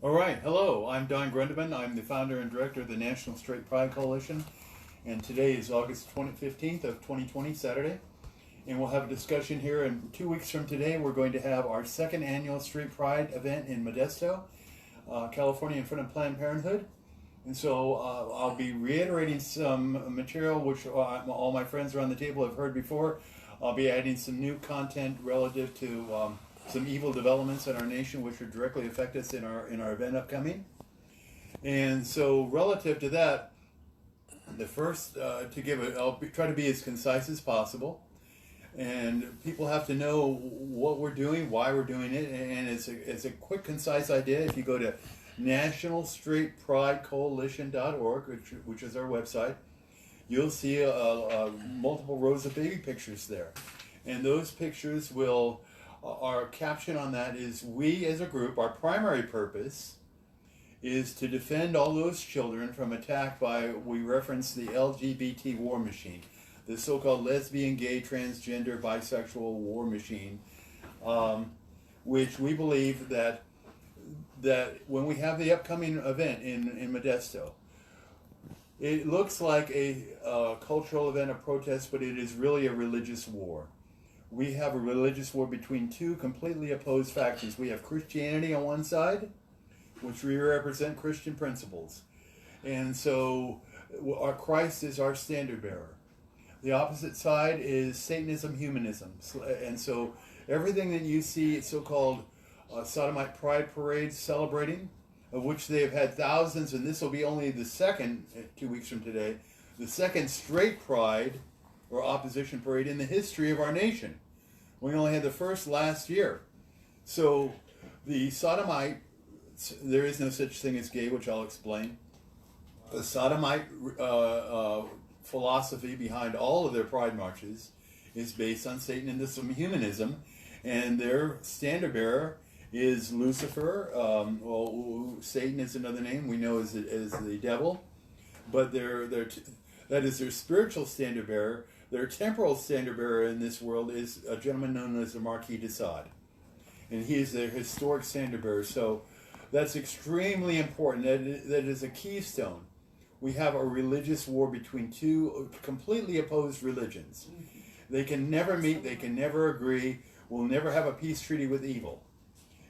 All right, hello, I'm Don Grundeman. I'm the founder and director of the National Straight Pride Coalition, and today is August 15th of 2020, Saturday, and we'll have a discussion here. And 2 weeks from today, we're going to have our second annual Straight Pride event in Modesto, California, in front of Planned Parenthood. And so I'll be reiterating some material which all my friends around the table have heard before. I'll be adding some new content relative to some evil developments in our nation which would directly affect us in our event upcoming. And so relative to that, the first try to be as concise as possible. And people have to know what we're doing, why we're doing it, and it's a quick, concise idea. If you go to nationalstraightpridecoalition.org, which is our website, you'll see multiple rows of baby pictures there. And those pictures our caption on that is, we as a group, our primary purpose is to defend all those children from attack by, we reference the LGBT war machine, the so-called lesbian, gay, transgender, bisexual war machine, which we believe that when we have the upcoming event in Modesto, it looks like a cultural event of protest, but it is really a religious war. We have a religious war between two completely opposed factions. We have Christianity on one side, which we represent Christian principles. And so our Christ is our standard bearer. The opposite side is Satanism, humanism. And so everything that you see so-called sodomite pride parades celebrating, of which they have had thousands, and this will be only the second, 2 weeks from today, the second straight pride or opposition parade in the history of our nation. We only had the first last year. So the sodomite, there is no such thing as gay, which I'll explain. The sodomite philosophy behind all of their pride marches is based on Satanism, humanism, and their standard bearer is Lucifer. Satan is another name we know as the devil, but that is their spiritual standard bearer. Their temporal standard bearer in this world is a gentleman known as the Marquis de Sade, and he is their historic standard bearer. So that's extremely important. That is a keystone. We have a religious war between two completely opposed religions. They can never meet, they can never agree. We'll never have a peace treaty with evil.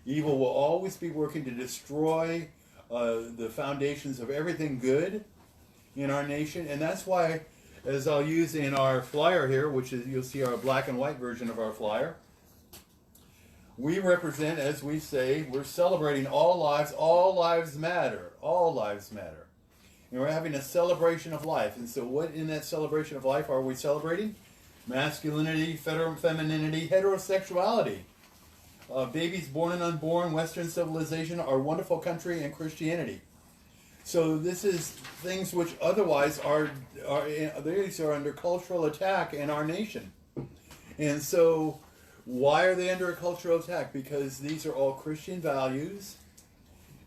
Evil will always be working to destroy the foundations of everything good in our nation. And that's why, as I'll use in our flyer here, which is, you'll see our black and white version of our flyer, we represent, as we say, we're celebrating all lives matter, all lives matter. And we're having a celebration of life. And so what in that celebration of life are we celebrating? Masculinity, femininity, heterosexuality. Babies born and unborn, Western civilization, our wonderful country, and Christianity. So this is things which otherwise these are under cultural attack in our nation. And so why are they under a cultural attack? Because these are all Christian values.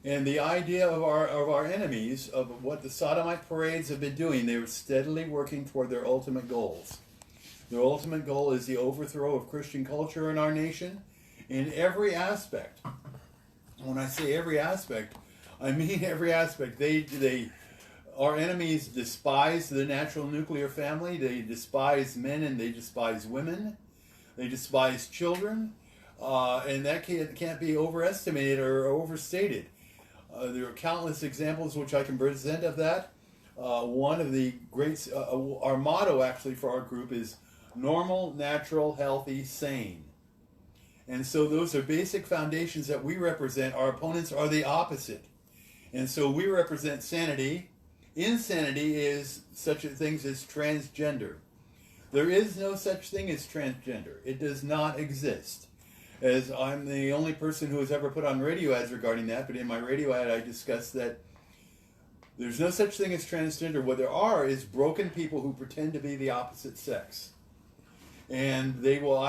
And the idea of our enemies, of what the sodomite parades have been doing, they were steadily working toward their ultimate goals. Their ultimate goal is the overthrow of Christian culture in our nation in every aspect. When I say every aspect, I mean every aspect. Our enemies despise the natural nuclear family. They despise men and they despise women. They despise children. And that can't be overestimated or overstated. There are countless examples which I can present of that. One of the great, our motto actually for our group is normal, natural, healthy, sane. And so those are basic foundations that we represent. Our opponents are the opposite. And so we represent sanity. Insanity is such things as transgender. There is no such thing as transgender. It does not exist. As I'm the only person who has ever put on radio ads regarding that, but in my radio ad I discussed that there's no such thing as transgender. What there are is broken people who pretend to be the opposite sex. And they will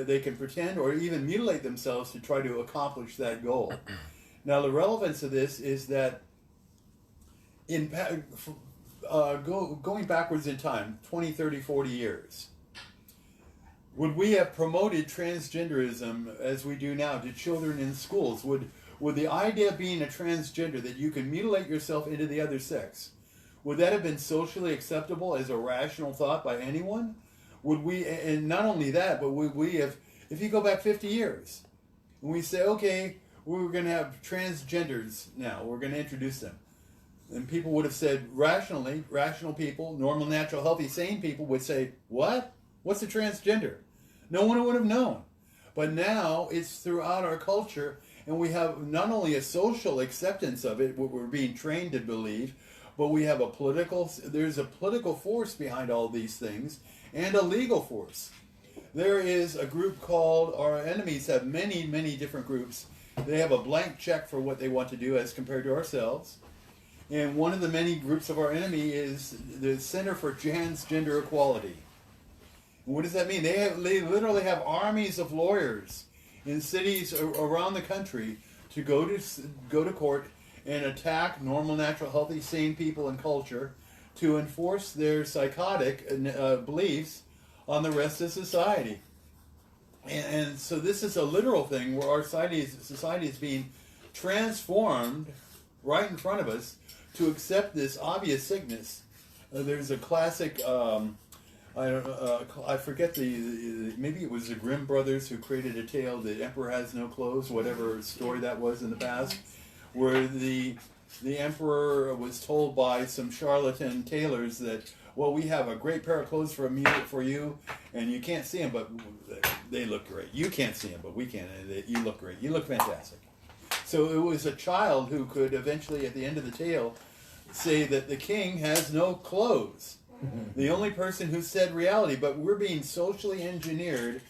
they can pretend or even mutilate themselves to try to accomplish that goal. Now the relevance of this is that going backwards in time, 20, 30, 40 years, would we have promoted transgenderism as we do now to children in schools? Would would the idea of being a transgender, that you can mutilate yourself into the other sex, would that have been socially acceptable as a rational thought by anyone? Would we, and not only that, but would we have, if you go back 50 years, and we say, okay, we're going to have transgenders now, we're going to introduce them. And people would have said, rationally, rational people, normal, natural, healthy, sane people would say, what? What's a transgender? No one would have known. But now it's throughout our culture, and we have not only a social acceptance of it, what we're being trained to believe, but we have there's a political force behind all these things, and a legal force. There is a group called, our enemies have many, many different groups. They have a blank check for what they want to do as compared to ourselves. And one of the many groups of our enemy is the Center for Transgender Equality. And what does that mean? They literally have armies of lawyers in cities around the country to go to court and attack normal, natural, healthy, sane people and culture to enforce their psychotic beliefs on the rest of society. And so this is a literal thing where our society is being transformed right in front of us to accept this obvious sickness. There's a classic, I forget maybe it was the Grimm brothers who created a tale, The Emperor Has No Clothes, whatever story that was in the past, where the emperor was told by some charlatan tailors that, well, we have a great pair of clothes for you, and you can't see them, but they look great. You can't see them, but we can. You look great. You look fantastic. So it was a child who could eventually, at the end of the tale, say that the king has no clothes. The only person who said reality, but we're being socially engineered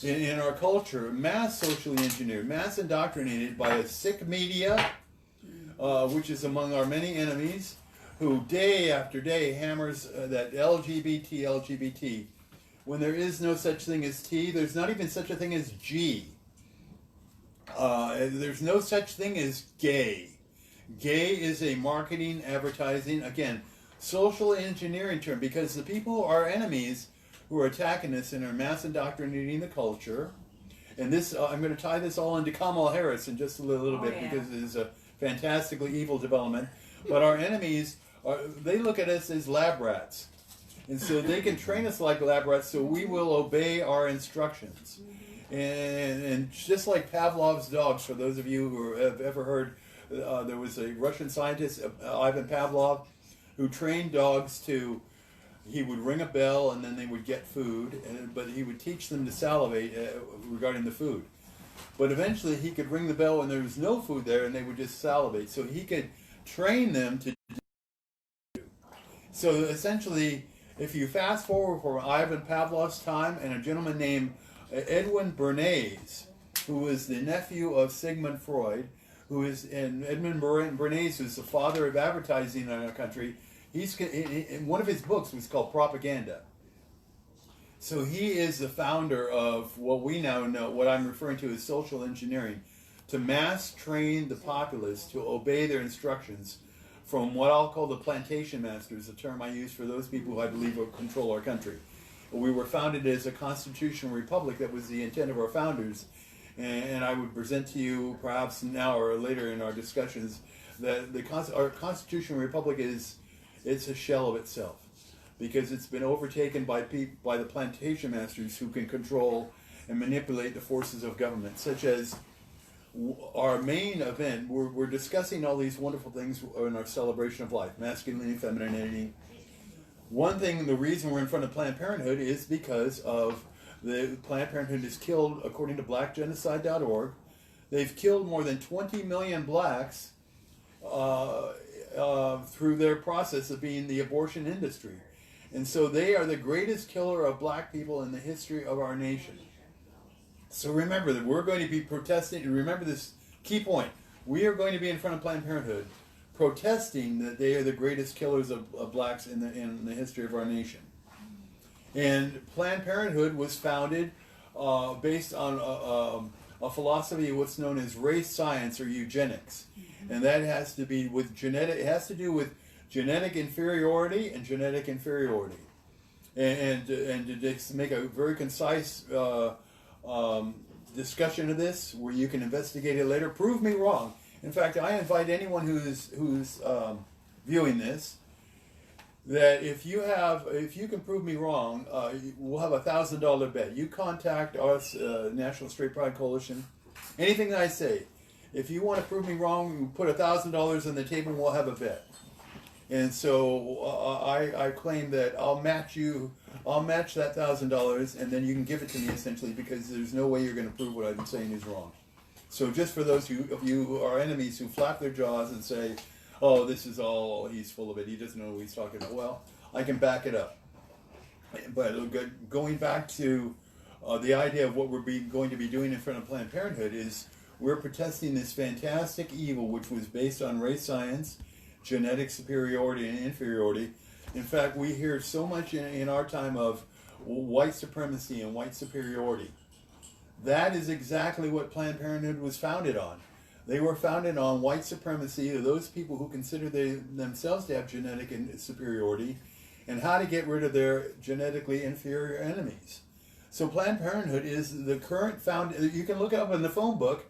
in our culture, mass socially engineered, mass indoctrinated by a sick media, which is among our many enemies, who day after day hammers that LGBT. When there is no such thing as T, there's not even such a thing as G. There's no such thing as gay. Gay is a marketing, advertising, again, social engineering term, because the people who are enemies who are attacking us and are mass indoctrinating the culture, and this, I'm going to tie this all into Kamala Harris in just a little bit, because it is a fantastically evil development, but our enemies, they look at us as lab rats. And so they can train us like lab rats so we will obey our instructions. And just like Pavlov's dogs, for those of you who have ever heard, there was a Russian scientist, Ivan Pavlov, who trained dogs to, he would ring a bell and then they would get food, but he would teach them to salivate regarding the food. But eventually he could ring the bell when there was no food there and they would just salivate. So he could train them to do. So essentially, if you fast forward from Ivan Pavlov's time and a gentleman named Edwin Bernays, who was the nephew of Sigmund Freud, and Edmund Bernays, who's the father of advertising in our country, one of his books was called Propaganda. So he is the founder of what we now know, what I'm referring to as social engineering, to mass train the populace to obey their instructions from what I'll call the plantation masters, a term I use for those people who I believe will control our country. We were founded as a constitutional republic. That was the intent of our founders. And I would present to you, perhaps now or later in our discussions, that our constitutional republic it's a shell of itself, because it's been overtaken by the plantation masters who can control and manipulate the forces of government, such as our main event. We're discussing all these wonderful things in our celebration of life, masculinity, femininity. One thing, the reason we're in front of Planned Parenthood is because of Planned Parenthood has killed, according to blackgenocide.org, they've killed more than 20 million blacks through their process of being the abortion industry. And so they are the greatest killer of black people in the history of our nation. So remember that we're going to be protesting, and remember this key point, we are going to be in front of Planned Parenthood protesting that they are the greatest killers of blacks in the history of our nation. And Planned Parenthood was founded based on a philosophy of what's known as race science or eugenics, and that has to be with genetic. It has to do with genetic inferiority and genetic inferiority, and to just make a very concise discussion of this where you can investigate it later. Prove me wrong. In fact, I invite anyone who's viewing this that if you can prove me wrong, we'll have $1,000 bet. You contact us, National Straight Pride Coalition. Anything that I say, if you want to prove me wrong, you put $1,000 on the table, and we'll have a bet. And so I claim that I'll match that $1,000, and then you can give it to me essentially, because there's no way you're going to prove what I'm saying is wrong. So just for those of you who are enemies who flap their jaws and say, "Oh, this is all, he's full of it, he doesn't know what he's talking about," well, I can back it up. But going back to the idea of what we're going to be doing in front of Planned Parenthood is we're protesting this fantastic evil which was based on race science, genetic superiority and inferiority. In fact, we hear so much in our time of white supremacy and white superiority. That is exactly what Planned Parenthood was founded on. They were founded on white supremacy, those people who consider themselves to have genetic superiority, and how to get rid of their genetically inferior enemies. So Planned Parenthood is the current you can look up in the phone book.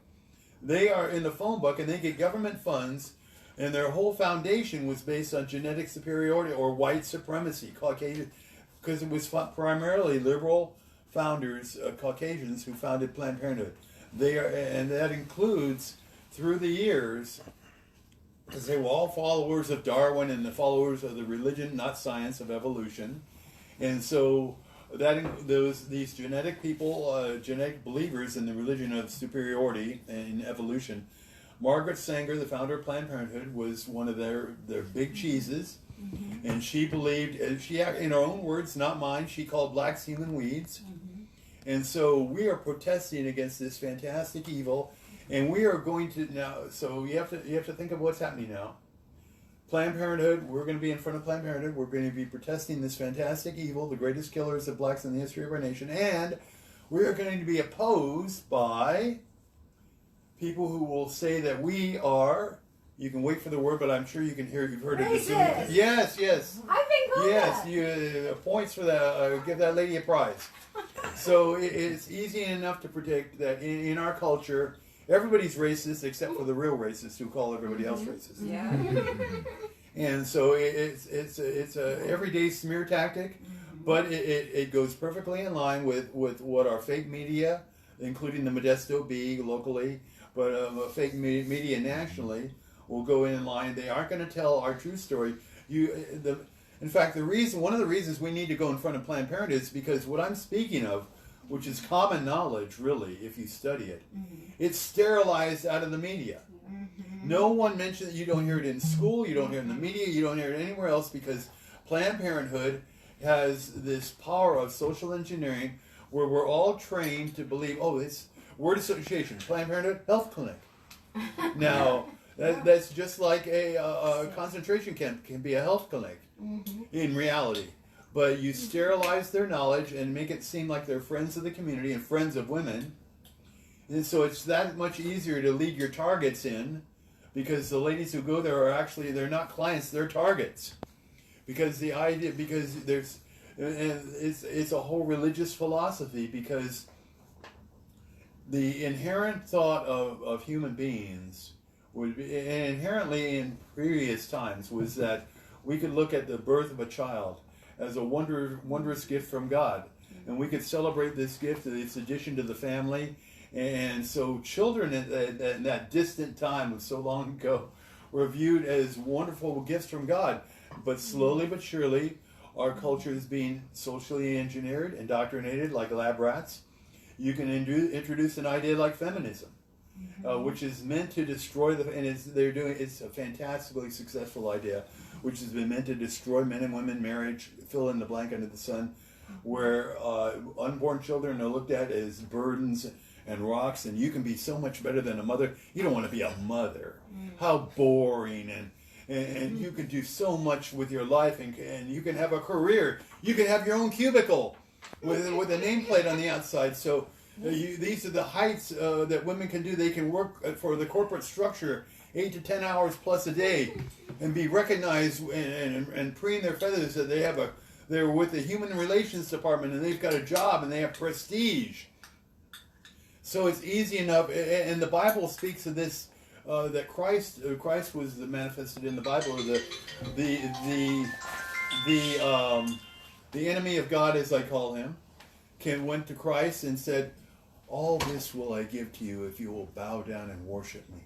They are in the phone book, and they get government funds, and their whole foundation was based on genetic superiority or white supremacy, Caucasian, because it was primarily liberal founders, Caucasians, who founded Planned Parenthood. And that includes, through the years, because they were all followers of Darwin and the followers of the religion, not science, of evolution. And so these genetic people, genetic believers in the religion of superiority and evolution. Margaret Sanger, the founder of Planned Parenthood, was one of their big cheeses. Mm-hmm. And she believed, in her own words, not mine, she called blacks human weeds. Mm-hmm. And so we are protesting against this fantastic evil, and we are going to now. So you have to think of what's happening now. Planned Parenthood. We're going to be in front of Planned Parenthood. We're going to be protesting this fantastic evil, the greatest killers of blacks in the history of our nation, and we are going to be opposed by people who will say that we are. You can wait for the word, but I'm sure you can hear. You've heard it. Yes, yes. I've been called yes, that. You points for that. Give that lady a prize. So it's easy enough to predict that in our culture, everybody's racist except for the real racists who call everybody else racist. Yeah. And so it's a everyday smear tactic, but it goes perfectly in line with what our fake media, including the Modesto Bee locally, but fake media nationally, will go in line. They aren't going to tell our true story. In fact, one of the reasons we need to go in front of Planned Parenthood is because what I'm speaking of, which is common knowledge, really, if you study it, it's sterilized out of the media. No one mentions it. You don't hear it in school. You don't hear it in the media. You don't hear it anywhere else because Planned Parenthood has this power of social engineering where we're all trained to believe, it's word association, Planned Parenthood, health clinic. Now, that's just like a concentration camp can be a health clinic in reality. But you sterilize their knowledge and make it seem like they're friends of the community and friends of women. And so it's that much easier to lead your targets in because the ladies who go there they're not clients, they're targets. Because it's a whole religious philosophy because the inherent thought of human beings would be, and inherently in previous times, was that we could look at the birth of a child as a wondrous gift from God. And we could celebrate this gift, its addition to the family. And so children in that distant time of so long ago were viewed as wonderful gifts from God. But slowly but surely, our culture is being socially engineered, indoctrinated like lab rats. You can introduce an idea like feminism, which is meant to destroy it's a fantastically successful idea, which has been meant to destroy men and women, marriage, fill in the blank under the sun, where unborn children are looked at as burdens and rocks, and you can be so much better than a mother. You don't want to be a mother. How boring, and you can do so much with your life, and you can have a career. You can have your own cubicle with a nameplate on the outside. So these are the heights that women can do. They can work for the corporate structure 8 to 10 hours plus a day and be recognized and preen their feathers that they're with the human relations department and they've got a job and they have prestige. So it's easy enough, and the Bible speaks of this, that Christ was manifested in the Bible. The enemy of God, as I call him, went to Christ and said, "All this will I give to you if you will bow down and worship me."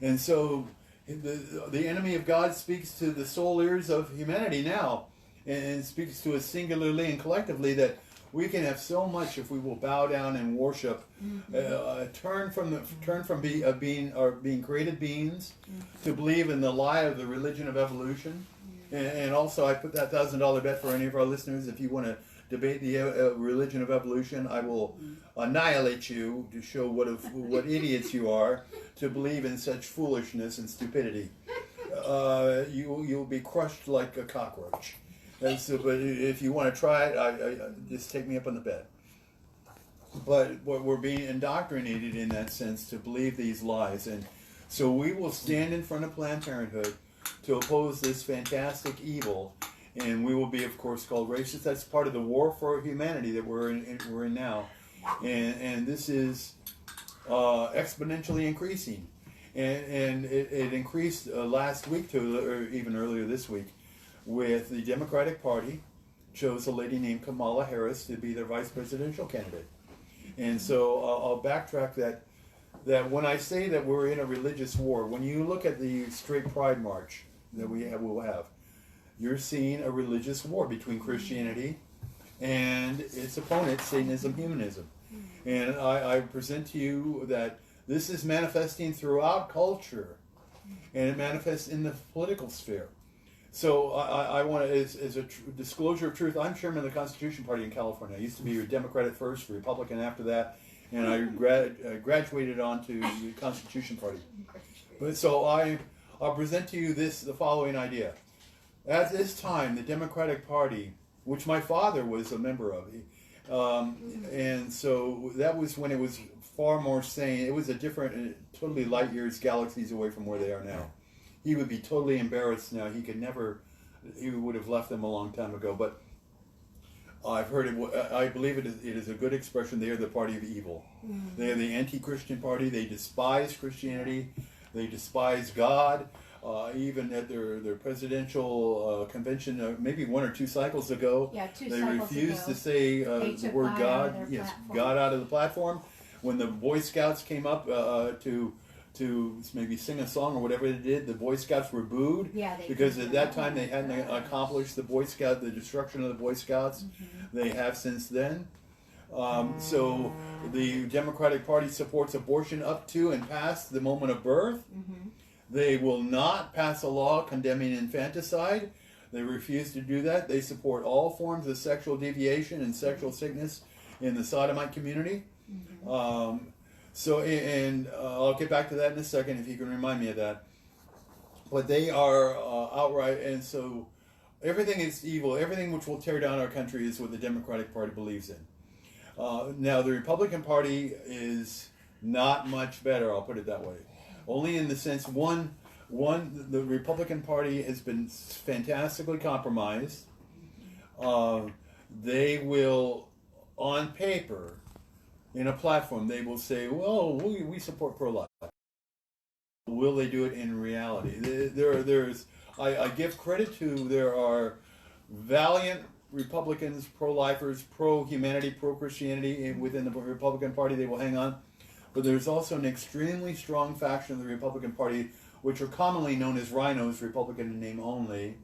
And so the enemy of God speaks to the soul ears of humanity now, and speaks to us singularly and collectively that we can have so much if we will bow down and worship, turn from being created beings to believe in the lie of the religion of evolution. And also, I put that $1,000 bet for any of our listeners. If you want to debate the religion of evolution, I will annihilate you to show what idiots you are to believe in such foolishness and stupidity. You'll be crushed like a cockroach. And so, but if you want to try it, I just take me up on the bet. But we're being indoctrinated in that sense to believe these lies, and so we will stand in front of Planned Parenthood to oppose this fantastic evil, and we will be, of course, called racist. That's part of the war for humanity that we're in now, and this is exponentially increasing, and it increased last week or even earlier this week, with the Democratic Party chose a lady named Kamala Harris to be their vice presidential candidate. And so I'll backtrack that when I say that we're in a religious war, when you look at the straight pride march that we'll have, you're seeing a religious war between Christianity and its opponent, Satanism, humanism. And I present to you that this is manifesting throughout culture, and it manifests in the political sphere. So I want to, as a disclosure of truth, I'm chairman of the Constitution Party in California. I used to be a Democrat at first, Republican after that, and I graduated onto the Constitution Party. But so I'll present to you the following idea. At this time, the Democratic Party, which my father was a member of, and so that was when it was far more sane. It was a different, totally light years, galaxies away from where they are now. He would be totally embarrassed now. He would have left them a long time ago. But I've heard it. I believe it is a good expression. They are the party of evil. They are the anti-Christian party. They despise Christianity. They despise God. Even at their presidential convention, maybe 1 or 2 cycles ago, they refused to say the word God. Yes, God out of the platform. When the Boy Scouts came up to maybe sing a song or whatever they did, the Boy Scouts were booed because at that time they hadn't accomplished the destruction of the Boy Scouts. They have since then. So the Democratic Party supports abortion up to and past the moment of birth. They will not pass a law condemning infanticide. They refuse to do that. They support all forms of sexual deviation and sexual sickness in the sodomite community. I'll get back to that in a second if you can remind me of that. But they are outright, and so everything is evil. Everything which will tear down our country is what the Democratic Party believes in. Now, the Republican Party is not much better, I'll put it that way. Only in the sense, the Republican Party has been fantastically compromised. They will, on paper, in a platform, they will say, well, we support pro-life. Will they do it in reality? I give credit to, there are valiant Republicans, pro-lifers, pro-humanity, pro-Christianity within the Republican Party. They will hang on. But there's also an extremely strong faction of the Republican Party, which are commonly known as rhinos, Republican in name only.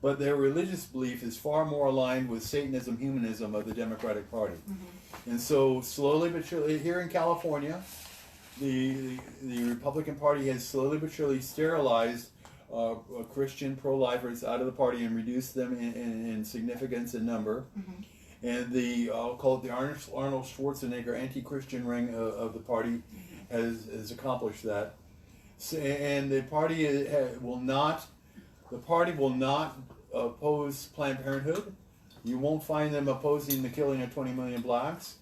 But their religious belief is far more aligned with Satanism, humanism of the Democratic Party. And so slowly but surely, here in California, the Republican Party has slowly but surely sterilized Christian pro-lifers out of the party and reduced them in significance and number. And I'll call it the Arnold Schwarzenegger anti-Christian ring of the party has accomplished that. So, and the party will not oppose Planned Parenthood. You won't find them opposing the killing of 20 million blacks.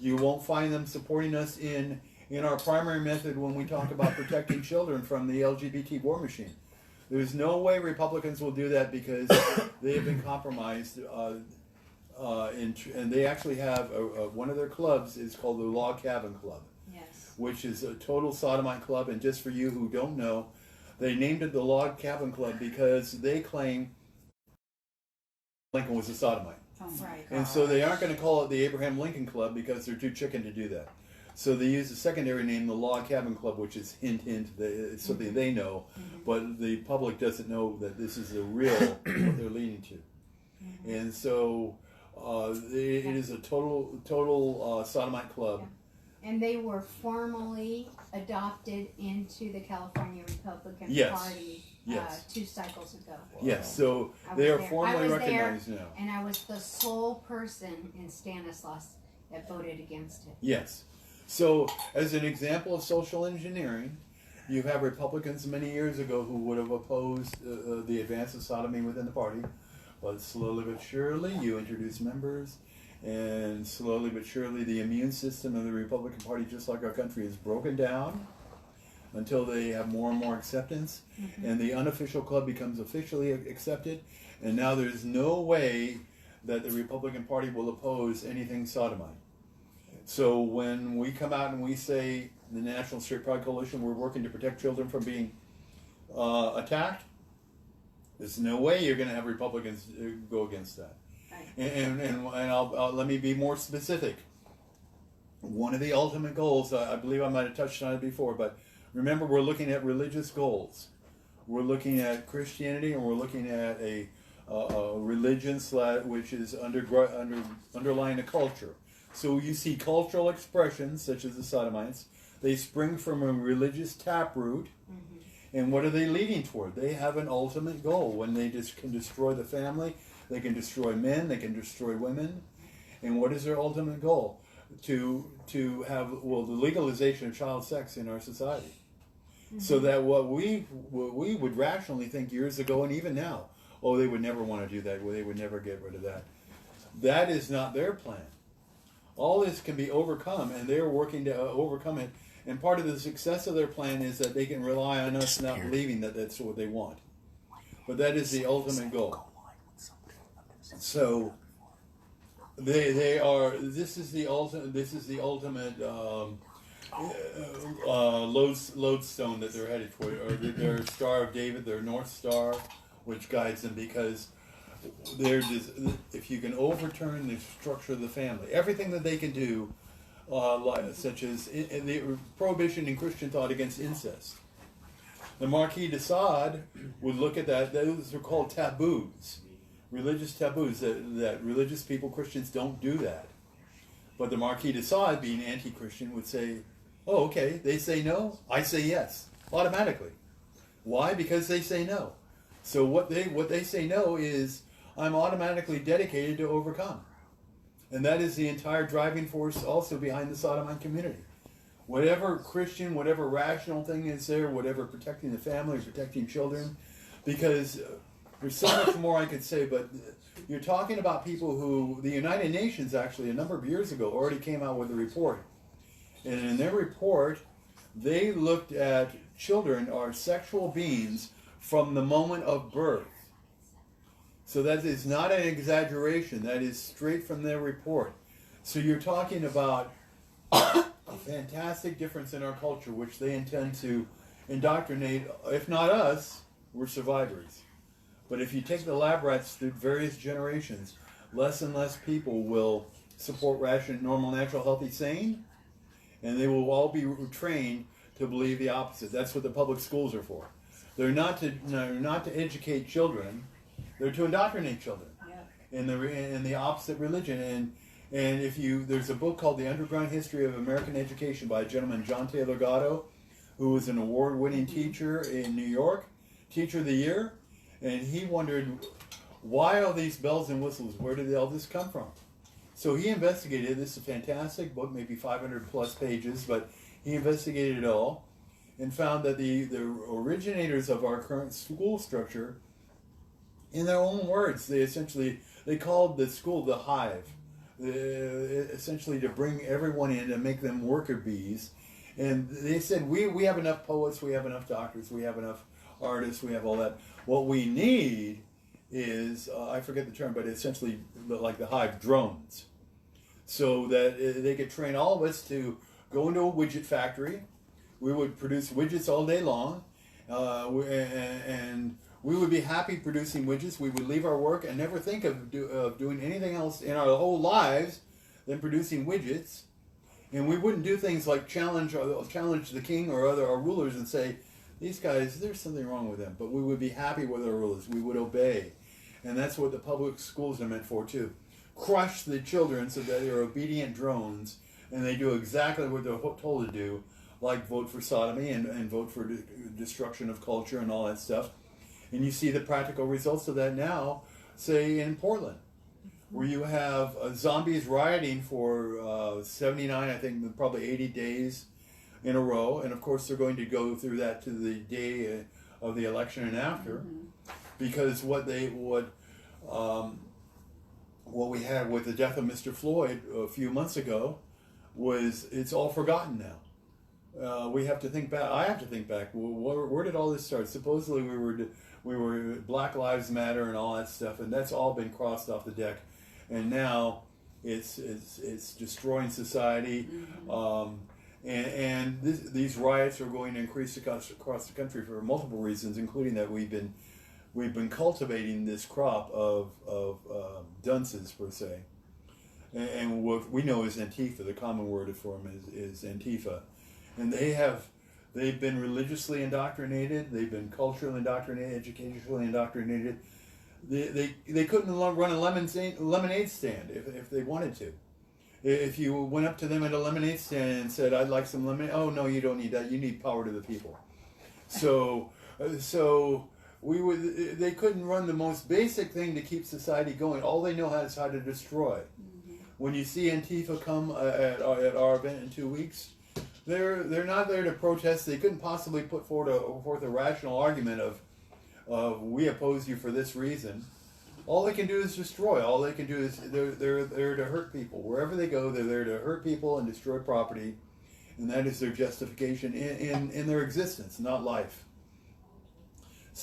You won't find them supporting us in our primary method when we talk about protecting children from the LGBT war machine. There's no way Republicans will do that because they have been compromised. and they actually have one of their clubs is called the Log Cabin Club, Yes. which is a total sodomite club. And just for you who don't know, they named it the Log Cabin Club because they claim Lincoln was a sodomite. Oh my God. And so they aren't going to call it the Abraham Lincoln Club because they're too chicken to do that. So they use a secondary name, the Log Cabin Club, which is hint, hint. It's something they know, but the public doesn't know that this is the real what they're leading to. And so it is a total sodomite club. Yeah. And they were formally adopted into the California Republican Party Yes. 2 cycles ago. Yes, so they are formally recognized now. And I was the sole person in Stanislaus that voted against it. Yes. So, as an example of social engineering, you have Republicans many years ago who would have opposed the advance of sodomy within the party, but slowly but surely you introduce members, and slowly but surely the immune system of the Republican Party, just like our country, is broken down until they have more and more acceptance, and the unofficial club becomes officially accepted, and now there's no way that the Republican Party will oppose anything sodomite. So when we come out and we say, the National Straight Pride Coalition, we're working to protect children from being attacked, there's no way you're going to have Republicans go against that. Right. And I'll let me be more specific. One of the ultimate goals, I believe I might have touched on it before, but remember, we're looking at religious goals. We're looking at Christianity, and we're looking at a religion which is underlying a culture. So you see cultural expressions, such as the sodomites. They spring from a religious taproot. And what are they leading toward? They have an ultimate goal. When they can destroy the family, they can destroy men, they can destroy women. And what is their ultimate goal? To have, well, the legalization of child sex in our society. So that what we would rationally think years ago and even now, oh, they would never want to do that, they would never get rid of that. That is not their plan. All this can be overcome, and they're working to overcome it. And part of the success of their plan is that they can rely on us not believing that that's what they want. But that is the ultimate goal. So they are. This is the ultimate. This is the ultimate lodestone that they're headed for, or their Star of David, their North Star, which guides them, because if you can overturn the structure of the family, everything that they can do, such as the prohibition in Christian thought against incest. The Marquis de Sade would look at that. Those are called taboos, religious taboos, that religious people, Christians, don't do that. But the Marquis de Sade, being anti-Christian, would say, oh, okay, they say no, I say yes, automatically. Why? Because they say no. So what they say no is, I'm automatically dedicated to overcome. And that is the entire driving force also behind the sodomite community. Whatever Christian, whatever rational thing is there, whatever protecting the family, protecting children, because there's so much more I could say, but you're talking about people who, the United Nations actually a number of years ago already came out with a report. And in their report, they looked at children are sexual beings from the moment of birth. So that is not an exaggeration. That is straight from their report. So you're talking about a fantastic difference in our culture, which they intend to indoctrinate. If not us, we're survivors. But if you take the lab rats through various generations, less and less people will support rational, normal, natural, healthy, sane, and they will all be trained to believe the opposite. That's what the public schools are for. They're not to educate children. They're to indoctrinate children in the opposite religion. And if there's a book called The Underground History of American Education by a gentleman, John Taylor Gatto, who was an award-winning teacher in New York, Teacher of the Year, and he wondered, why all these bells and whistles? Where did all this come from? So he investigated. This is a fantastic book, maybe 500 plus pages, but he investigated it all and found that the originators of our current school structure, in their own words, they called the school the hive, essentially to bring everyone in and make them worker bees. And they said, we have enough poets, we have enough doctors, we have enough artists, we have all that. What we need is I forget the term, but essentially like the hive drones, so that they could train all of us to go into a widget factory. We would produce widgets all day long, and we would be happy producing widgets. We would leave our work and never think of doing anything else in our whole lives than producing widgets. And we wouldn't do things like challenge the king or our rulers and say, these guys, there's something wrong with them. But we would be happy with our rulers. We would obey. And that's what the public schools are meant for, too. Crush the children so that they're obedient drones and they do exactly what they're told to do, like vote for sodomy and vote for destruction of culture and all that stuff. And you see the practical results of that now, say in Portland, where you have zombies rioting for 79, I think probably 80 days in a row. And of course they're going to go through that to the day of the election and after. Because what we had with the death of Mr. Floyd a few months ago was, it's all forgotten now. We have to think back. I have to think back. Where did all this start? Supposedly we were Black Lives Matter and all that stuff, and that's all been crossed off the deck. And now it's destroying society. And these riots are going to increase across the country for multiple reasons, including that we've been cultivating this crop of dunces, per se. And what we know is Antifa. The common word for them is Antifa. And they've been religiously indoctrinated, they've been culturally indoctrinated, educationally indoctrinated. They couldn't run a lemonade stand if they wanted to. If you went up to them at a lemonade stand and said, I'd like some lemonade, oh no, you don't need that, you need power to the people. So they couldn't run the most basic thing to keep society going. All they know is how to destroy. When you see Antifa come at our event in 2 weeks, they're not there to protest. They couldn't possibly put forth a rational argument of we oppose you for this reason. All they can do is destroy. All they can do is they're there to hurt people. Wherever they go, they're there to hurt people and destroy property, and that is their justification in their existence, not life.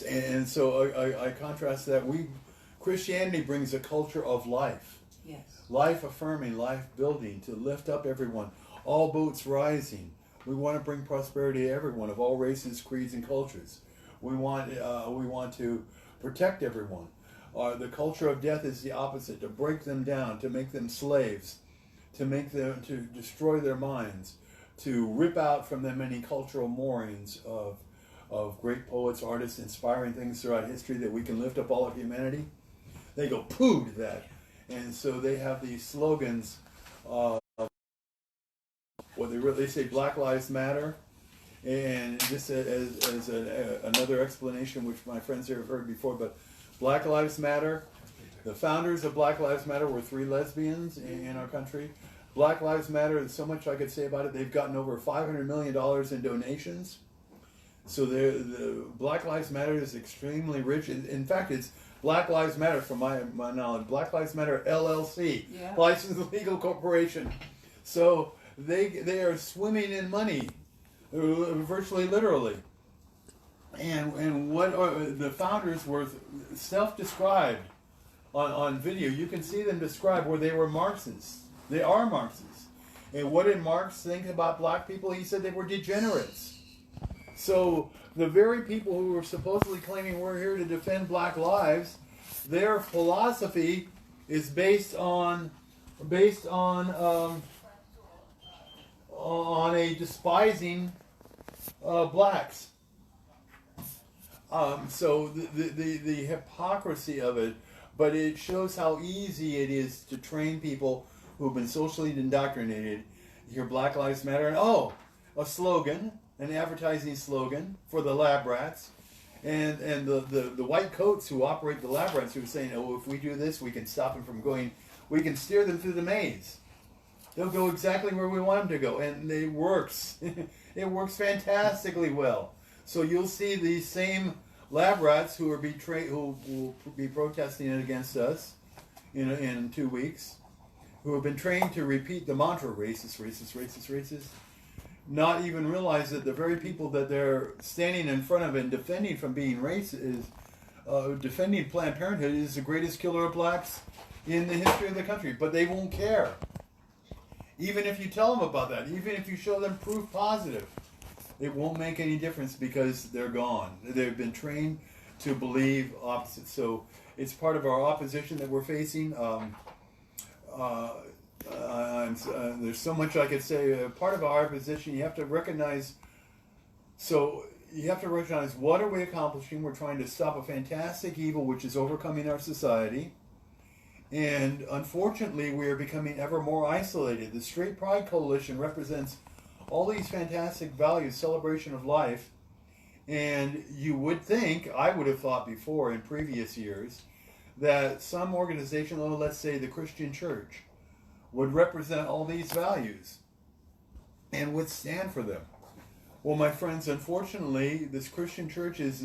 And so I contrast that. Christianity brings a culture of life. Yes. Life affirming, life building, to lift up everyone. All boats rising. We want to bring prosperity to everyone of all races, creeds, and cultures. We want to protect everyone. The culture of death is the opposite: to break them down, to make them slaves, to destroy their minds, to rip out from them any cultural moorings of great poets, artists, inspiring things throughout history that we can lift up all of humanity. They go poo to that, and so they have these slogans. They say Black Lives Matter, and just as another explanation, which my friends here have heard before, but Black Lives Matter, the founders of Black Lives Matter were 3 lesbians in our country. Black Lives Matter, there's so much I could say about it. They've gotten over $500 million in donations. So the Black Lives Matter is extremely rich. In fact, it's Black Lives Matter, from my knowledge. Black Lives Matter LLC, licensed legal corporation. So they are swimming in money, virtually literally. And what the founders were self-described on video. You can see them describe where they were Marxists. They are Marxists. And what did Marx think about black people? He said they were degenerates. So the very people who were supposedly claiming we're here to defend black lives, their philosophy is based on a despising blacks. So the hypocrisy of it, but it shows how easy it is to train people who've been socially indoctrinated. You hear Black Lives Matter, and a slogan, an advertising slogan for the lab rats, and the white coats who operate the lab rats, who are saying, oh, if we do this, we can stop them from going, we can steer them through the maze. They'll go exactly where we want them to go, and it works. It works fantastically well. So you'll see these same lab rats who will be protesting against us in 2 weeks, who have been trained to repeat the mantra, racist, racist, racist, racist, not even realize that the very people that they're standing in front of and defending from being racist defending Planned Parenthood is the greatest killer of blacks in the history of the country, but they won't care. Even if you tell them about that, even if you show them proof positive, it won't make any difference because they're gone. They've been trained to believe opposite. So it's part of our opposition that we're facing. There's so much I could say. Part of our opposition, you have to recognize. So you have to recognize, what are we accomplishing? We're trying to stop a fantastic evil which is overcoming our society. And unfortunately, we are becoming ever more isolated. The Straight Pride Coalition represents all these fantastic values, celebration of life. And you would think, I would have thought before in previous years, that some organization, let's say the Christian Church, would represent all these values and would stand for them. Well, my friends, unfortunately, this Christian Church is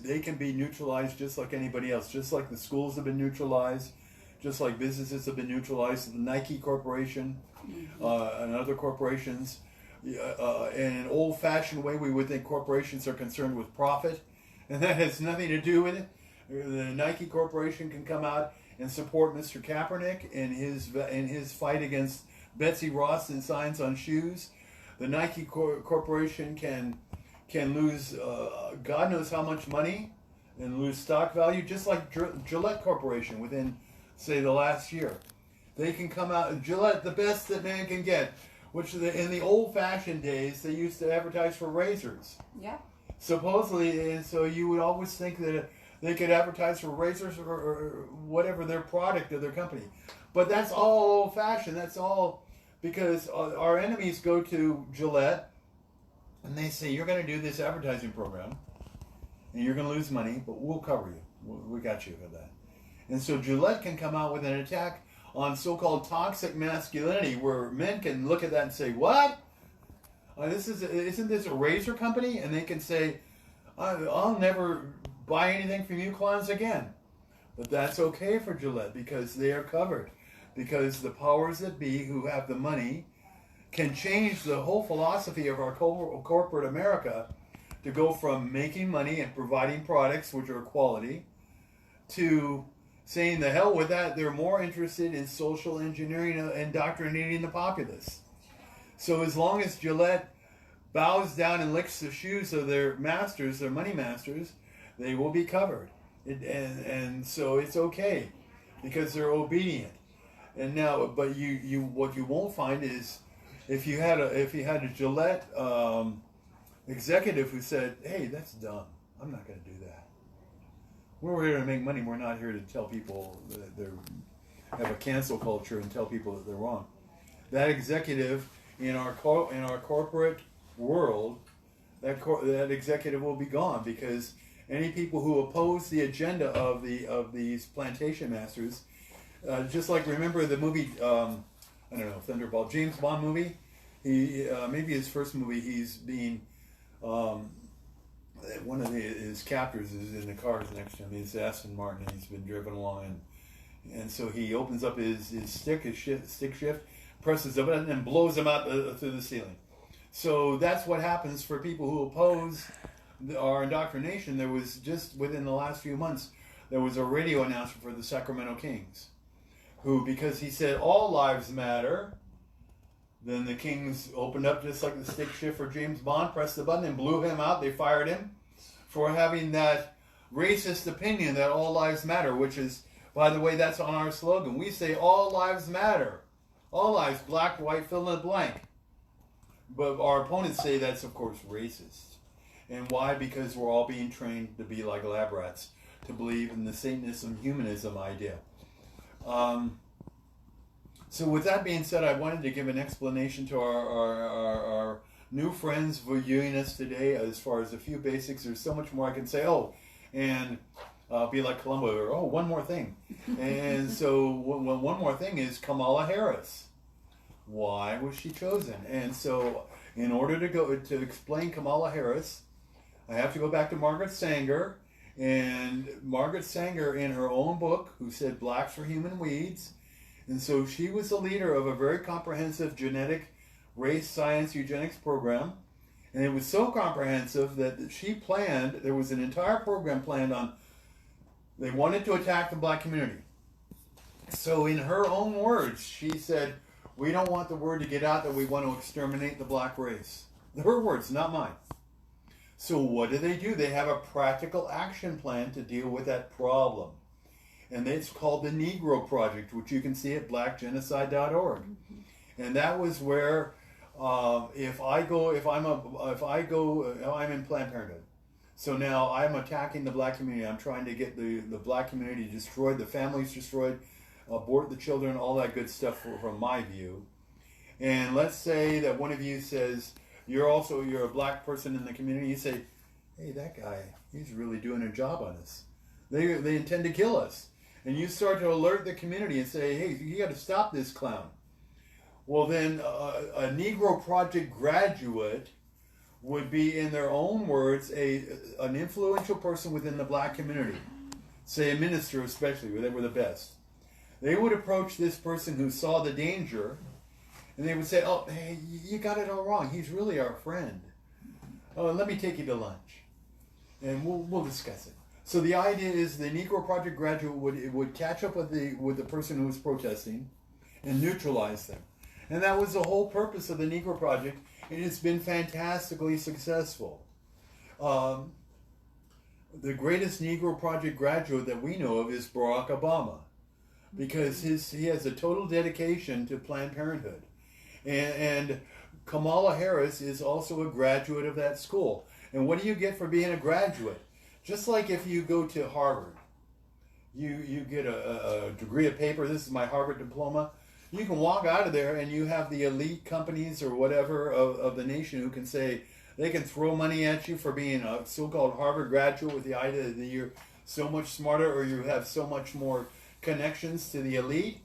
they can be neutralized just like anybody else, just like the schools have been neutralized, just like businesses have been neutralized, the Nike Corporation and other corporations. In an old-fashioned way, we would think corporations are concerned with profit, and that has nothing to do with it. The Nike Corporation can come out and support Mr. Kaepernick in his fight against Betsy Ross and signs on shoes. The Nike Corporation can lose God knows how much money and lose stock value, just like Gillette Corporation within, say, the last year. They can come out, and Gillette, the best that man can get, which in the old-fashioned days, they used to advertise for razors. Yeah. Supposedly, and so you would always think that they could advertise for razors or whatever their product of their company. But that's all old-fashioned. That's all because our enemies go to Gillette and they say, you're going to do this advertising program and you're going to lose money, but we'll cover you. We got you for that. And so Gillette can come out with an attack on so-called toxic masculinity, where men can look at that and say, what? Isn't this a razor company? And they can say, I'll never buy anything from you clowns again. But that's okay for Gillette because they are covered. Because the powers that be who have the money can change the whole philosophy of our corporate America to go from making money and providing products which are quality to saying the hell with that. They're more interested in social engineering and indoctrinating the populace. So as long as Gillette bows down and licks the shoes of their masters, their money masters, they will be covered. And so it's okay because they're obedient. And now, but what you won't find is if you had a Gillette executive who said, hey, that's dumb, I'm not going to do that. We're here to make money. We're not here to tell people that they have a cancel culture and tell people that they're wrong. That executive in our corporate world, that executive will be gone because any people who oppose the agenda of these plantation masters, just like remember the movie, I don't know, Thunderball, James Bond movie. He maybe his first movie. He's being one of his captors is in the cars next to him. He's Aston Martin, and he's been driven along, and so he opens up his stick shift, presses the button, and blows him out through the ceiling. So that's what happens for people who oppose our indoctrination. There was just within the last few months, there was a radio announcer for the Sacramento Kings, who, because he said all lives matter, then the Kings opened up just like the stick shift for James Bond, pressed the button and blew him out. They fired him for having that racist opinion that all lives matter, which is, by the way, that's on our slogan. We say all lives matter. All lives, black, white, fill in the blank. But our opponents say that's, of course, racist. And why? Because we're all being trained to be like lab rats, to believe in the Satanism, humanism idea. So with that being said, I wanted to give an explanation to our new friends viewing us today as far as a few basics. There's so much more I can say. Oh, and be like Columbo, or oh, one more thing. And so one more thing is Kamala Harris. Why was she chosen? And so in order to explain Kamala Harris, I have to go back to Margaret Sanger. And Margaret Sanger, in her own book, who said blacks are human weeds. And so she was the leader of a very comprehensive genetic race science eugenics program. And it was so comprehensive that she planned, there was an entire program planned on, they wanted to attack the black community. So in her own words, she said, we don't want the word to get out that we want to exterminate the black race. Her words, not mine. So what do? They have a practical action plan to deal with that problem. And it's called the Negro Project, which you can see at blackgenocide.org. Mm-hmm. And that was where, if I'm in Planned Parenthood, so now I'm attacking the black community. I'm trying to get the black community destroyed, the families destroyed, abort the children, all that good stuff from my view. And let's say that one of you says, you're a black person in the community, you say, hey, that guy, he's really doing a job on us. They intend to kill us. And you start to alert the community and say, hey, you got to stop this clown. Well, then a Negro Project graduate would be, in their own words, an influential person within the black community. Say a minister especially, where they were the best. They would approach this person who saw the danger, and they would say, oh, hey, you got it all wrong. He's really our friend. Oh, let me take you to lunch, and we'll discuss it. So the idea is the Negro Project graduate would catch up with the person who was protesting and neutralize them. And that was the whole purpose of the Negro Project, and it's been fantastically successful. The greatest Negro Project graduate that we know of is Barack Obama, because he has a total dedication to Planned Parenthood. And Kamala Harris is also a graduate of that school. And what do you get for being a graduate? Just like if you go to Harvard, you get a degree of paper. This is my Harvard diploma. You can walk out of there and you have the elite companies or whatever of the nation who can say, they can throw money at you for being a so-called Harvard graduate with the idea that you're so much smarter or you have so much more connections to the elite.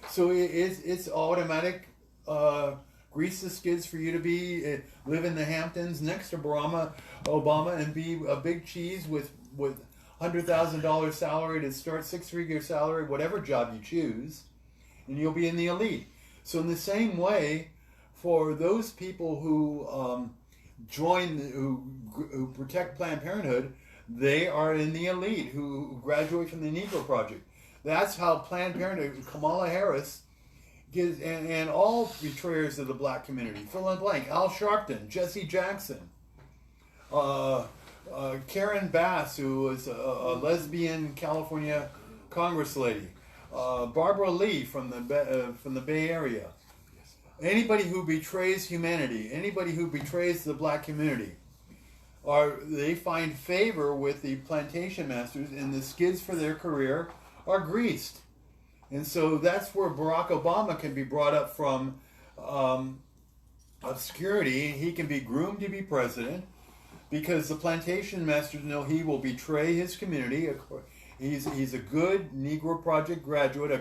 So it's automatic grease the skids for you to be live in the Hamptons next to Obama and be a big cheese with $100,000 salary to start 6-figure salary, whatever job you choose, and you'll be in the elite. So in the same way, for those people who who protect Planned Parenthood, they are in the elite who graduate from the Negro Project. That's how Planned Parenthood, Kamala Harris, gives, and all betrayers of the black community, fill in the blank, Al Sharpton, Jesse Jackson, Karen Bass, who was a lesbian California Congress lady, Barbara Lee from the Bay Area. Anybody who betrays humanity, anybody who betrays the black community, they find favor with the plantation masters, and the skids for their career are greased. And so that's where Barack Obama can be brought up from obscurity. He can be groomed to be president because the plantation masters know he will betray his community. He's a good Negro Project graduate,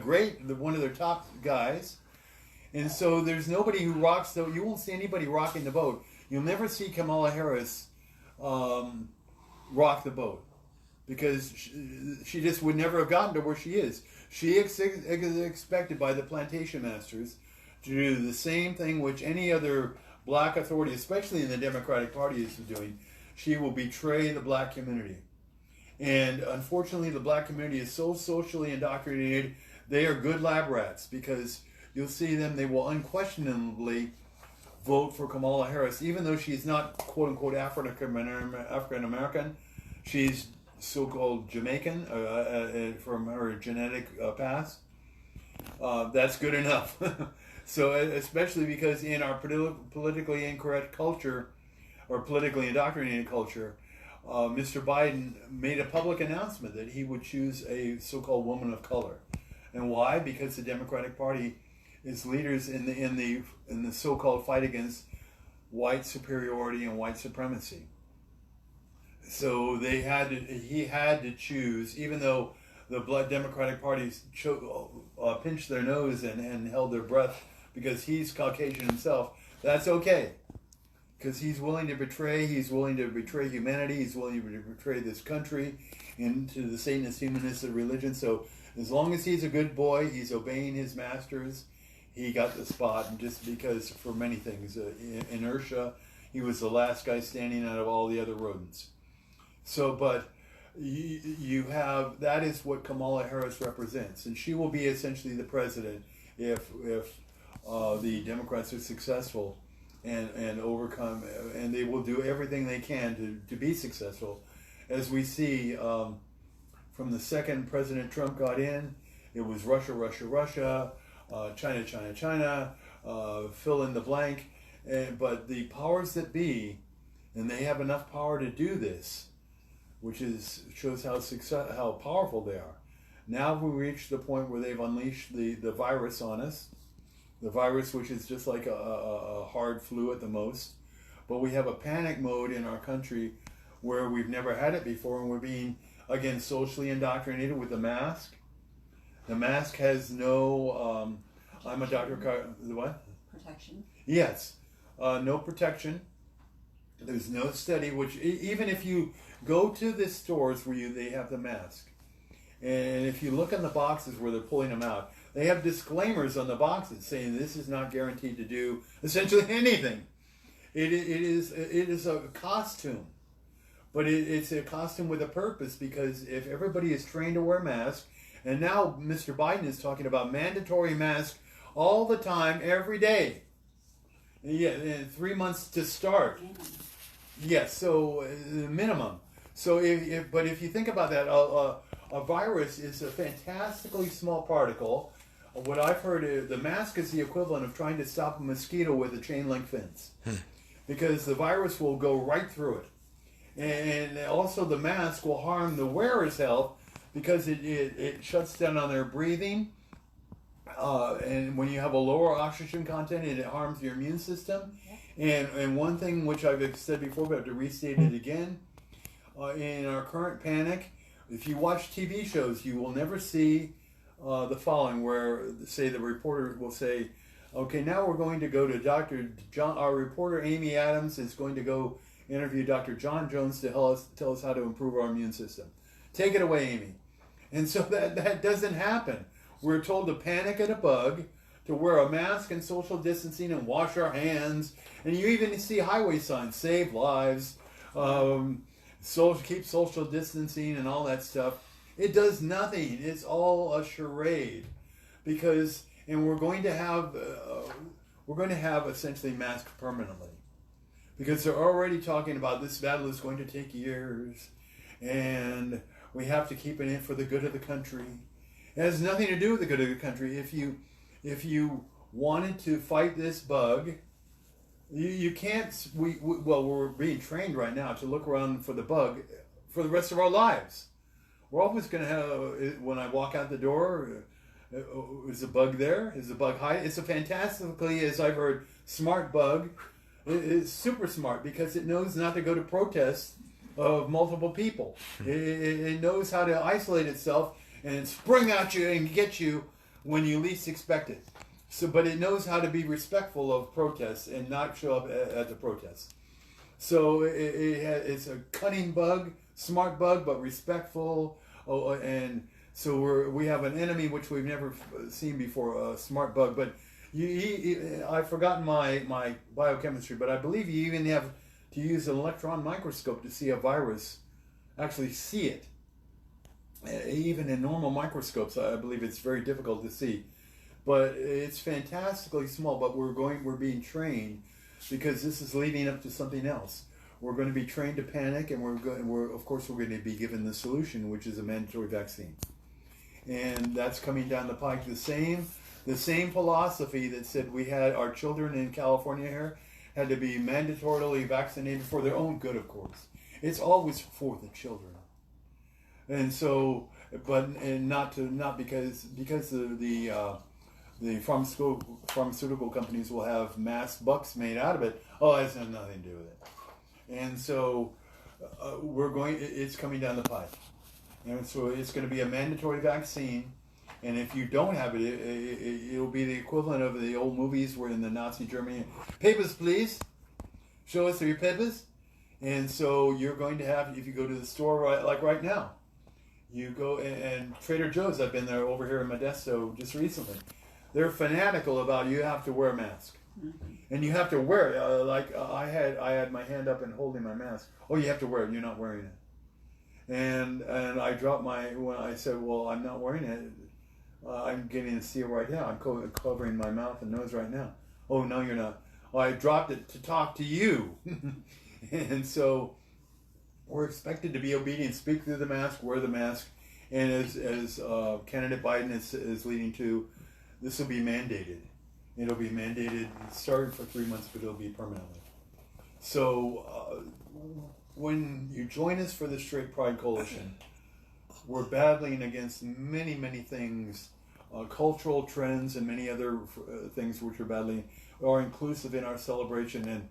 one of their top guys. And so there's nobody who rocks you won't see anybody rocking the boat. You'll never see Kamala Harris rock the boat because she just would never have gotten to where she is. She is expected by the plantation masters to do the same thing which any other black authority, especially in the Democratic Party, is doing. She will betray the black community. And unfortunately, the black community is so socially indoctrinated, they are good lab rats because you'll see them, they will unquestionably vote for Kamala Harris, even though she's not quote-unquote African-American. She's so-called Jamaican from her genetic past. That's good enough. So especially because in our politically incorrect culture, or politically indoctrinated culture, Mr. Biden made a public announcement that he would choose a so-called woman of color. And why? Because the Democratic Party is leaders in the so-called fight against white superiority and white supremacy. So he had to choose, even though the Democratic Party pinched their nose and held their breath because he's Caucasian himself. That's okay, because he's willing to betray humanity, he's willing to betray this country into the Satanist humanistic religion. So as long as he's a good boy, he's obeying his masters, he got the spot. And just because for many things, inertia, He was the last guy standing out of all the other rodents. So, but you have, that is what Kamala Harris represents, and she will be essentially the president if the Democrats are successful and overcome, and they will do everything they can to be successful. As we see from the second President Trump got in, it was Russia, Russia, Russia, China, China, China, fill in the blank. But the powers that be, and they have enough power to do this, which shows how powerful they are. Now we reached the point where they've unleashed the virus on us, the virus which is just like a hard flu at the most. But we have a panic mode in our country where we've never had it before, and we're being, again, socially indoctrinated with the mask. The mask has no, I'm a doctor, what? Protection. Yes, no protection. There's no study, which even if you go to the stores where they have the mask, and if you look on the boxes where they're pulling them out, they have disclaimers on the boxes saying this is not guaranteed to do essentially anything. It is a costume, but it's a costume with a purpose, because if everybody is trained to wear masks, and now Mr. Biden is talking about mandatory masks all the time, every day. Yeah, and 3 months to start. Yes, so minimum. So, but if you think about that, a virus is a fantastically small particle. What I've heard is the mask is the equivalent of trying to stop a mosquito with a chain link fence, because the virus will go right through it, and also the mask will harm the wearer's health because it shuts down on their breathing. And when you have a lower oxygen content, it harms your immune system. And one thing which I've said before, but I have to restate it again, in our current panic, if you watch TV shows, you will never see the following, where, say, the reporter will say, okay, now we're going to go to Dr. John, our reporter Amy Adams is going to go interview Dr. John Jones to tell us how to improve our immune system. Take it away, Amy. And so that doesn't happen. We're told to panic at a bug, to wear a mask and social distancing and wash our hands. And you even see highway signs, save lives, keep social distancing and all that stuff. It does nothing. It's all a charade. And we're going to have essentially masks permanently. Because they're already talking about this battle is going to take years, and we have to keep it in for the good of the country. It has nothing to do with the good of the country. If you wanted to fight this bug, you can't. We're being trained right now to look around for the bug for the rest of our lives. We're always going to have, when I walk out the door, is the bug there? Is the bug hiding? It's a fantastically, as I've heard, smart bug. It's super smart because it knows not to go to protests of multiple people. It knows how to isolate itself and spring at you and get you when you least expect it. So, but it knows how to be respectful of protests and not show up at the protests. So it's a cunning bug, smart bug, but respectful. And so we have an enemy which we've never seen before, a smart bug. But I've forgotten my biochemistry, but I believe you even have to use an electron microscope to see a virus, actually see it. Even in normal microscopes, I believe it's very difficult to see. But it's fantastically small, but we're being trained, because this is leading up to something else. We're going to be trained to panic, and of course we're going to be given the solution, which is a mandatory vaccine. And that's coming down the pike. The same philosophy that said we had our children in California here had to be mandatorily vaccinated for their own good, of course. It's always for the children. And so, not because the pharmaceutical companies will have mass bucks made out of it. Oh, it has nothing to do with it. And so it's coming down the pipe. And so it's going to be a mandatory vaccine. And if you don't have it, it'll be the equivalent of the old movies where in the Nazi Germany, papers please, show us your papers. And so you're going to have, if you go to the store right now, you go, and Trader Joe's, I've been there over here in Modesto just recently. They're fanatical about you have to wear a mask. And you have to wear it. I had my hand up and holding my mask. Oh, you have to wear it. You're not wearing it. And I dropped when I said, well, I'm not wearing it. I'm getting a seal right now. I'm covering my mouth and nose right now. Oh, no, you're not. Well, I dropped it to talk to you. And so we're expected to be obedient, speak through the mask, wear the mask. And as candidate Biden is leading to, this will be mandated. It'll be mandated, starting for 3 months, but it'll be permanently. So when you join us for the Straight Pride Coalition, we're battling against many, many things, cultural trends and many other things which we're battling are inclusive in our celebration. And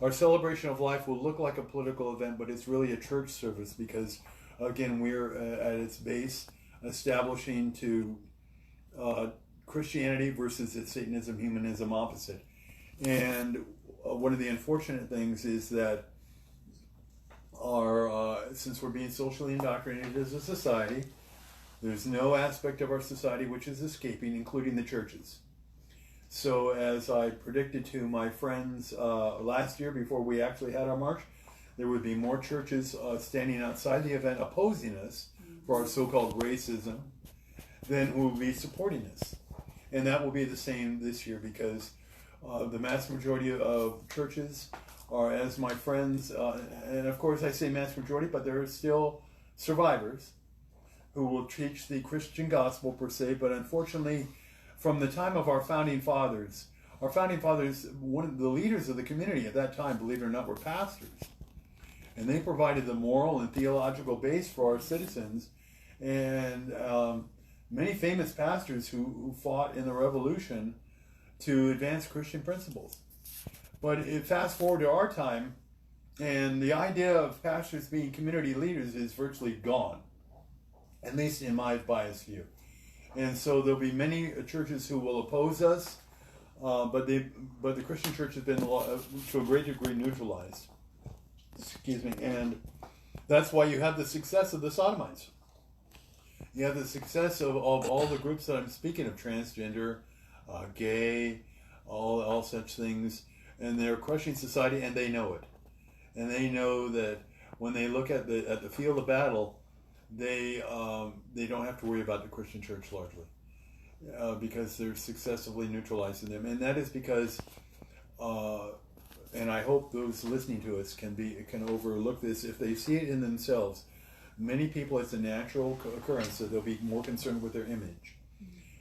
our celebration of life will look like a political event, but it's really a church service because, again, we're at its base establishing to Christianity versus its Satanism, humanism opposite. And one of the unfortunate things is that since we're being socially indoctrinated as a society, there's no aspect of our society which is escaping, including the churches. So as I predicted to my friends last year before we actually had our march, there would be more churches standing outside the event opposing us for our so-called racism than who will be supporting us. And that will be the same this year because the mass majority of churches are, as my friends, and of course I say mass majority, but there are still survivors who will teach the Christian gospel per se, but unfortunately from the time of our founding fathers, one of the leaders of the community at that time, believe it or not, were pastors. And they provided the moral and theological base for our citizens. And many famous pastors who fought in the revolution to advance Christian principles. But fast forward to our time, and the idea of pastors being community leaders is virtually gone, at least in my biased view. And so there'll be many churches who will oppose us, but the Christian church has been to a great degree neutralized. Excuse me, and that's why you have the success of the sodomites. You have the success of all the groups that I'm speaking of, transgender, gay, all such things, and they're crushing society, and they know it. And they know that when they look at the field of battle, they don't have to worry about the Christian church largely, because they're successfully neutralizing them, and that is because, and I hope those listening to us can overlook this if they see it in themselves. Many people, it's a natural occurrence, so they'll be more concerned with their image.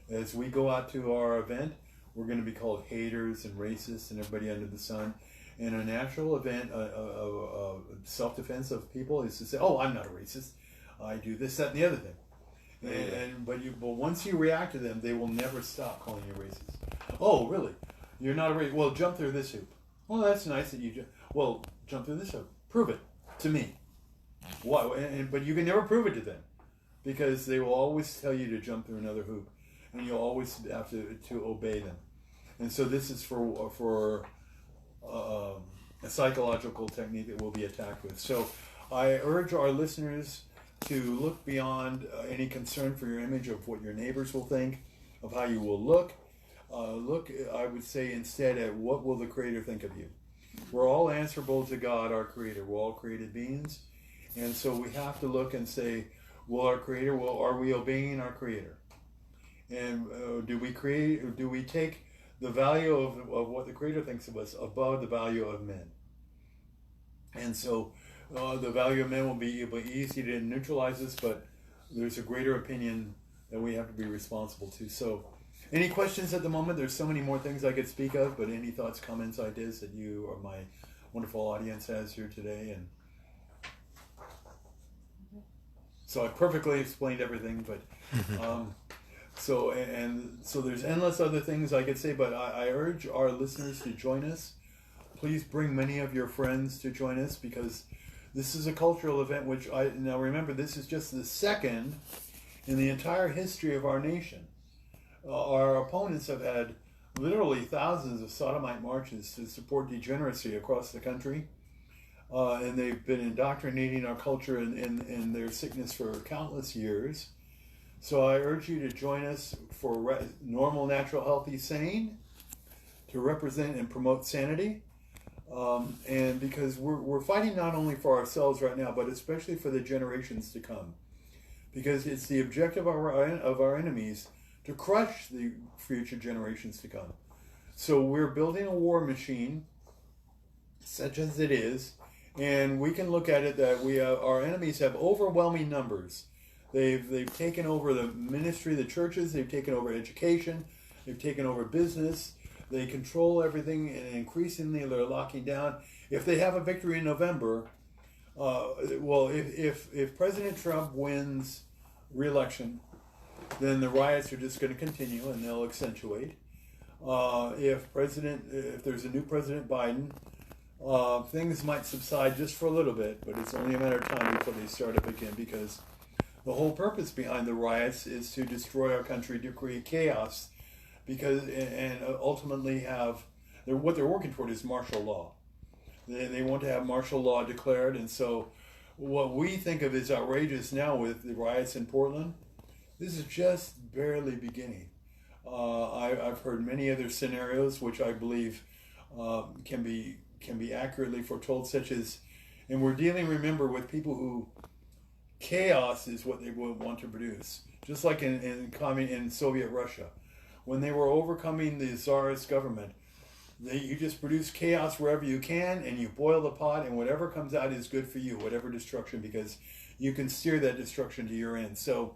As we go out to our event, we're going to be called haters and racists and everybody under the sun. And a natural event, a self-defense of people is to say, "Oh, I'm not a racist. I do this, that, and the other thing." But once you react to them, they will never stop calling you racist. "Oh, really? You're not a racist? Well, jump through this hoop." "Well, that's nice that you jump. Well, jump through this hoop. Prove it to me." Why? But you can never prove it to them, because they will always tell you to jump through another hoop, and you'll always have to obey them. And so this is for a psychological technique that we'll be attacked with. So I urge our listeners to look beyond any concern for your image of what your neighbors will think, of how you will look. Look, I would say, instead at what will the Creator think of you. We're all answerable to God, our Creator. We're all created beings. And so we have to look and say, are we obeying our Creator? And do we take the value of what the Creator thinks of us above the value of men? And so the value of men will be easy to neutralize us, but there's a greater opinion that we have to be responsible to. So any questions at the moment? There's so many more things I could speak of, but any thoughts, comments, ideas that you or my wonderful audience has here today? And so I perfectly explained everything, but so there's endless other things I could say, but I urge our listeners to join us. Please bring many of your friends to join us, because this is a cultural event now remember, this is just the second in the entire history of our nation. Our opponents have had literally thousands of sodomite marches to support degeneracy across the country. And they've been indoctrinating our culture in their sickness for countless years. So I urge you to join us for normal, natural, healthy, sane, to represent and promote sanity. And because we're fighting not only for ourselves right now, but especially for the generations to come. Because it's the objective of our enemies to crush the future generations to come. So we're building a war machine, such as it is, and we can look at it that our enemies have overwhelming numbers. They've taken over the ministry, the churches, they've taken over education, they've taken over business, they control everything, and increasingly they're locking down. If they have a victory in November, if President Trump wins re-election, then the riots are just going to continue and they'll accentuate. If there's a new President Biden, things might subside just for a little bit, but it's only a matter of time before they start up again, because the whole purpose behind the riots is to destroy our country, to create chaos, and ultimately what they're working toward is martial law. They want to have martial law declared, and so what we think of as outrageous now with the riots in Portland, this is just barely beginning. I've heard many other scenarios which I believe can be accurately foretold, such as, and we're dealing, remember, with people who chaos is what they would want to produce. Just like in Soviet Russia, when they were overcoming the Tsarist government, you just produce chaos wherever you can, and you boil the pot, and whatever comes out is good for you, whatever destruction, because you can steer that destruction to your end. So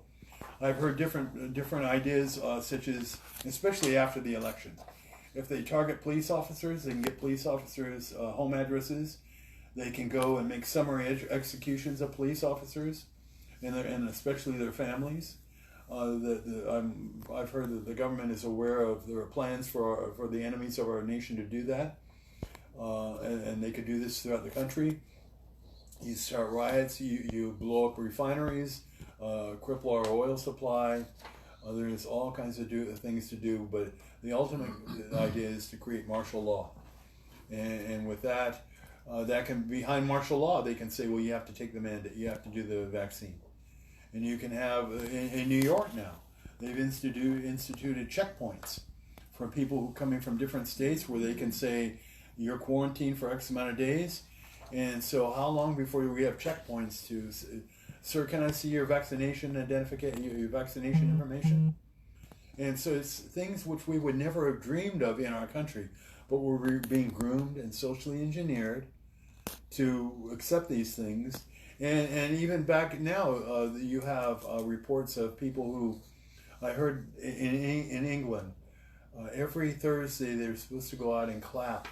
I've heard different ideas, such as, especially after the election, if they target police officers, they can get police officers' home addresses. They can go and make summary executions of police officers, and especially their families. I've heard that the government is aware of their plans for the enemies of our nation to do that, and they could do this throughout the country. You start riots, you blow up refineries, cripple our oil supply. There's all kinds of things to do, but the ultimate idea is to create martial law. And with that, behind martial law, they can say, well, you have to take the mandate, you have to do the vaccine. And you can have, in New York now, they've instituted checkpoints for people who coming from different states, where they can say, you're quarantined for X amount of days. And so how long before we have checkpoints to, sir, can I see your vaccination your vaccination information? And so it's things which we would never have dreamed of in our country, but we're being groomed and socially engineered to accept these things. And even back now, you have reports of people who, I heard in England, every Thursday they're supposed to go out and clap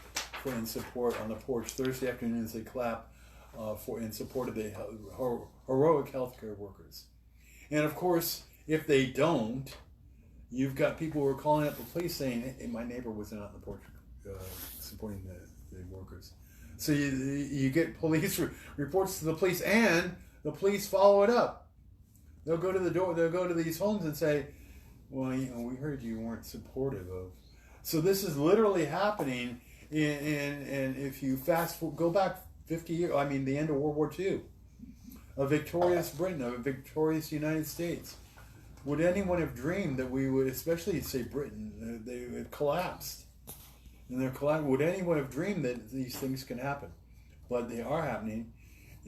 in support on the porch. Thursday afternoons they clap in support of the heroic healthcare workers. And of course, if they don't, you've got people who are calling up the police saying, hey, my neighbor wasn't out on the porch supporting the workers. So you get police reports to the police, and the police follow it up. They'll go to the door, they'll go to these homes and say, well, we heard you weren't supportive of. So this is literally happening, and if you go back 50 years, the end of World War II, a victorious Britain, a victorious United States. Would anyone have dreamed that we would, especially say Britain, they had collapsed? Would anyone have dreamed that these things can happen? But they are happening,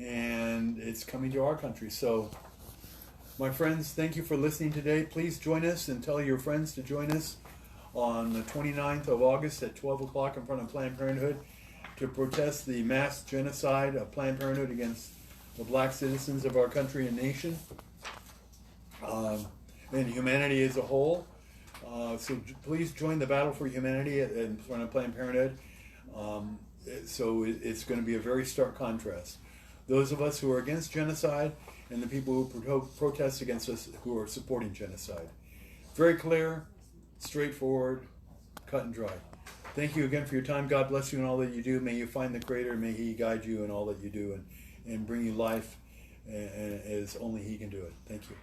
and it's coming to our country. So, my friends, thank you for listening today. Please join us and tell your friends to join us on the 29th of August at 12 o'clock in front of Planned Parenthood to protest the mass genocide of Planned Parenthood against the black citizens of our country and nation, and humanity as a whole. So please join the battle for humanity in front of Planned Parenthood. So it's going to be a very stark contrast. Those of us who are against genocide and the people who protest against us who are supporting genocide. Very clear, straightforward, cut and dry. Thank you again for your time. God bless you in all that you do. May you find the Creator. May He guide you in all that you do and bring you life as only He can do it. Thank you.